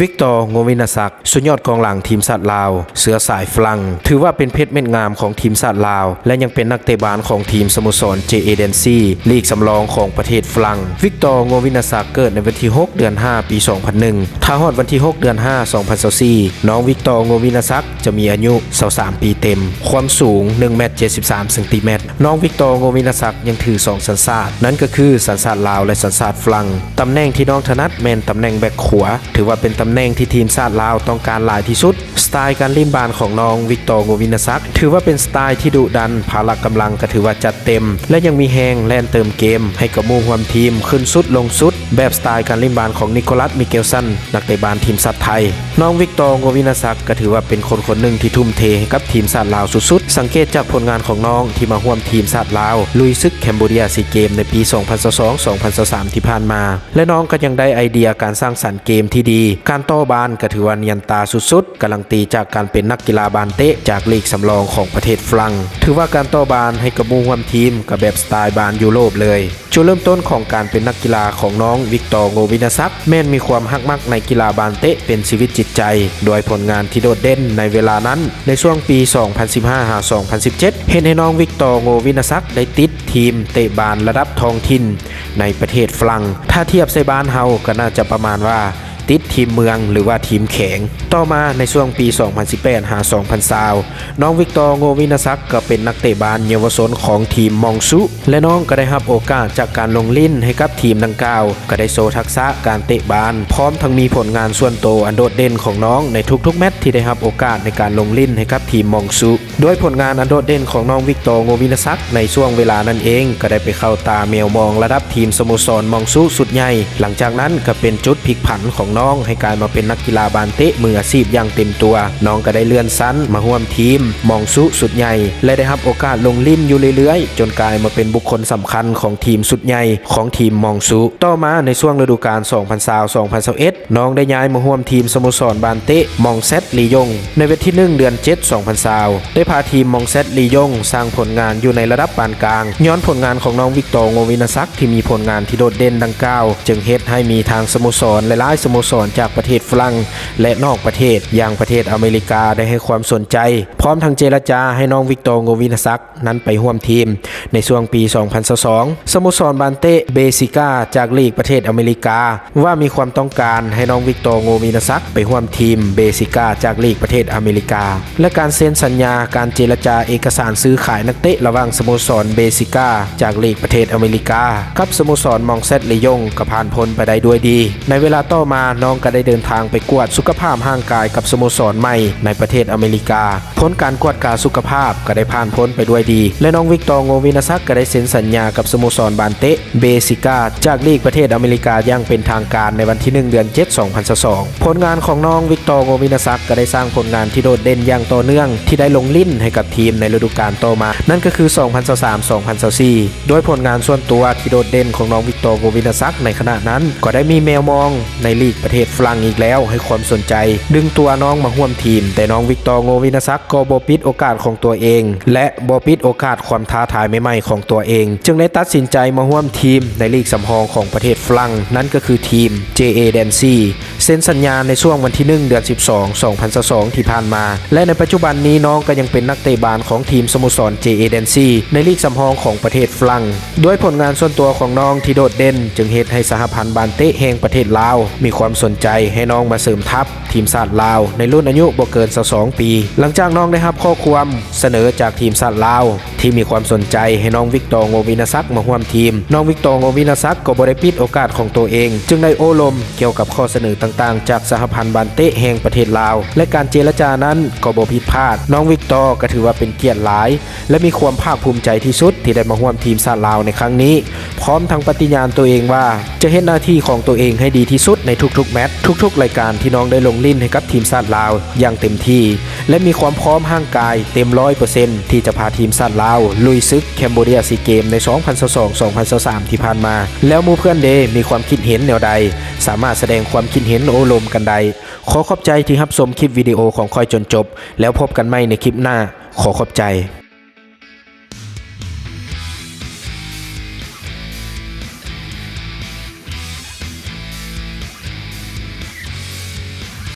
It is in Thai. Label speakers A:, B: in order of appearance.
A: วิกตอร์ โงวินาศักดิ์สุดยอดกองหลังทีมชาติลาวเสือสายฝรั่งถือว่าเป็นเพชรเม็ดงามของทีมชาติลาวและยังเป็นนักเตะบาลของทีมสโมสร JA Dempsey ลีกสำรองของประเทศฝรั่งวิกตอร์ โงวินาศักดิ์เกิดในวันที่6เดือน5ปี2001ถ้าฮอดวันที่6เดือน5 2024น้องวิกตอร์ โงวินาศักดิ์จะมีอายุ23ปีเต็มความสูง1เมตร73เซนติเมตรน้องวิกตอร์ โงวินาศักดิ์ยังถือ2สัญชาตินั่นก็คือสัญชาติลาวและสัญชาติฝรั่งตำแหน่งที่น้องถนัดแม่นตำแหน่งแบ็คขวาถือว่าเป็นตำแหน่งที่ทีมชาติลาวต้องการหลายที่สุดสไตล์การเล่นบาลของน้องวิกตอร์ โงวินาศักดิ์ถือว่าเป็นสไตล์ที่ดุดันพละกำลังก็ถือว่าจัดเต็มและยังมีแฮงแล่นเติมเกมให้กับหมู่ร่วมทีมขึ้นสุดลงสุดแบบสไตล์การเล่นบาลของนิโคลัส มิเกลสันนักเตะบาลทีมชาติไทยน้องวิกตอร์ โงวินาศักดิ์ก็ถือว่าเป็นคนหนึ่งที่ทุ่มเทให้กับทีมชาติลาวสุดๆสังเกตจากผลงานของน้องที่มาร่วมทีมชาติลาวลุยศึกแคนเบเรียซีเกมในปี 2022-2023 ที่ผ่านมาและน้องก็ยังได้ไอเดียการสร้างสรรค์เกมที่ดีการโต้บาลก็ถือว่าเนียนตาสุดๆการันตีจากการเป็นนักกีฬาบาลเตะจากลีกสำรองของประเทศฝรั่งถือว่าการโต้บาลให้กับหมู่ร่วมทีมกับแบบสไตล์บาลยุโรปเลยจุดเริ่มต้นของการเป็นนักกีฬาของน้องวิกตอร์ โงวินาศักดิ์แม่นมีความฮักมักในกีฬาบาลเตะเป็นชีวิตจิตใจโดยผลงานที่โดดเด่นในเวลานั้นในช่วงปี 2015-2017 เห็นให้น้องวิกตอร์ โงวินาศักดิ์ได้ติดทีมเตะบาลระดับท้องถิ่นในประเทศฝรั่งถ้าเทียบใส่บ้านเฮาก็น่าจะประมาณว่าติดทีมเมืองหรือว่าทีมแข็งต่อมาในช่วงปี 2018-2020 น้องวิกตอร์ โงวินาศักดิ์ก็เป็นนักเตะบาลเยาวชนของทีมมองซุและน้องก็ได้รับโอกาสจากการลงลิ้นให้กับทีมดังกล่าวก็ได้โชว์ทักษะการเตะบาลพร้อมทั้งมีผลงานส่วนโตวอันโดดเด่นของน้องในทุกๆแมตช์ที่ได้รับโอกาสในการลงลิ้นให้กับทีมมองซุด้วยผลงานอันโดดเด่นของน้องวิกตอร์ โงวินาศักดิ์ในช่วงเวลานั้นเองก็ได้ไปเข้าตาแมวมองระดับทีมสโมสรมองซุสุดใหญ่หลังจากนั้นก็เป็นจุดพลิกผันของน้องให้กลายมาเป็นนักกีฬาบาลเตะมืออาชีพอย่างเต็มตัวน้องก็ได้เลื่อนชั้นมาร่วมทีมมองซุสุดใหญ่และได้รับโอกาสลงลิ้นอยู่เรื่อยๆจนกลายมาเป็นบุคคลสำคัญของทีมสุดใหญ่ของทีมมองซุต่อมาในช่วงฤดูกาล 2020-2021 น้องได้ย้ายมาร่วมทีมสโมสรบาลเตะมองเซตลียงในวันที่1 เดือน 7 2020ได้พาทีมมองเซตลียงสร้างผลงานอยู่ในระดับปานกลางย้อนผลงานของน้องวิกตอร์ โงวินาศักดิ์ที่มีผลงานที่โดดเด่นดังกล่าวจึงเฮ็ดให้มีทางสโมสรหลายๆสโมสรจากประเทศฝรั่งและนอกประเทศอย่างประเทศอเมริกาได้ให้ความสนใจพร้อมทั้งเจรจาให้น้องวิกตอร์ โงวินาศักดิ์นั้นไปร่วมทีมในช่วงปี 2022 สโมสรบาลเตะเบซิก้าจากลีกประเทศอเมริกาว่ามีความต้องการให้น้องวิกตอร์ โงวินาศักดิ์ไปร่วมทีมเบซิก้าจากลีกประเทศอเมริกาและการเซ็นสัญญาการเจรจาเอกสารซื้อขายนักเตะระหว่างสโมสรเบซิก้าจากลีกประเทศอเมริกากับสโมสรมองเซตลียงก็ผ่านพ้นไปได้ด้วยดีในเวลาต่อมาน้องก็ได้เดินทางไปกวดสุขภาพร่างกายกับสโมสรใหม่ในประเทศอเมริกาผลการกวดการสุขภาพก็ได้ผ่านพ้นไปด้วยดีและน้องวิกตอร์ โงวินาศักดิ์ก็ได้เซ็นสัญญากับสโมสรบาลเตะเบซิก้าจากลีกประเทศอเมริกาอย่างเป็นทางการในวันที่1 เดือน 7 2022ผลงานของน้องวิกตอร์ โงวินาศักดิ์ก็ได้สร้างผลงานที่โดดเด่นอย่างต่อเนื่องที่ได้ลงลิ้นให้กับทีมในฤดูกาลต่อมานั่นก็คือ 2023-2024 โดยผลงานส่วนตัวที่โดดเด่นของน้องวิกตอร์ โงวินาศักดิ์ในขณะนั้นก็ได้มีแมวมองในลีกประเทศฝรั่งอีกแล้วให้ความสนใจดึงตัวน้องมาร่วมทีมแต่น้องวิกตอร์ โงวินาศักดิ์ก็บ่ปิดโอกาสของตัวเองและบ่ปิดโอกาสความท้าทายใหม่ๆของตัวเองจึงได้ตัดสินใจมาร่วมทีมในลีกสำรองของประเทศฝรั่งนั่นก็คือทีม JA Dempsey เซ็นสัญญาในช่วงวันที่1 เดือน 12 2022 ที่ผ่านมาและในปัจจุบันนี้น้องก็ยังเป็นนักเตะบาลของทีมสโมสร JA Dempsey ในลีกสำรองของประเทศฝรั่งด้วยผลงานส่วนตัวของน้องที่โดดเด่นจึงเฮ็ดให้สหพันธ์บาลเตะแห่งประเทศลาวมีความสนใจให้น้องมาเสริมทัพทีมชาติลาวในรุ่นอายุบ่เกิน22 ปีหลังจากน้องได้รับข้อความเสนอจากทีมชาติลาวที่มีความสนใจให้น้องวิกตอร์ โงวินาศักดิ์มาร่วมทีมน้องวิกตอร์ โงวินาศักดิ์ก็บ่ได้ปิดโอกาสของตัวเองจึงได้โอ้ลมเกี่ยวกับข้อเสนอต่างๆจากสหพันธ์บาลเตะแห่งประเทศลาวและการเจรจานั้นก็บ่ผิดพลาดน้องวิกตอร์ก็ถือว่าเป็นเกียรติหลายและมีความภาคภูมิใจที่สุดที่ได้มาร่วมทีมชาติลาวในครั้งนี้พร้อมทั้งปฏิญาณตัวเองว่าจะเฮ็ดหน้าที่ของตัวเองให้ดีที่สุดในทุกๆแมตช์ทุกๆรายการที่น้องได้ลงลิ้นให้กับทีมชาติลาวอย่างเต็มที่และมีความพร้อมร่างกายเต็ม 100% ที่จะพาทีมชาติลาวลุยศึกแคนเบเรียซีเกมใน 2022-2023 ที่ผ่านมาแล้วหมู่เพื่อนเดมีความคิดเห็นแนวใดสามารถแสดงความคิดเห็นโอ้ลมกันใดขอขอบใจที่รับชมคลิปวิดีโอของค่อยจนจบแล้วพบกันใหม่ในคลิปหน้าขอขอบใจ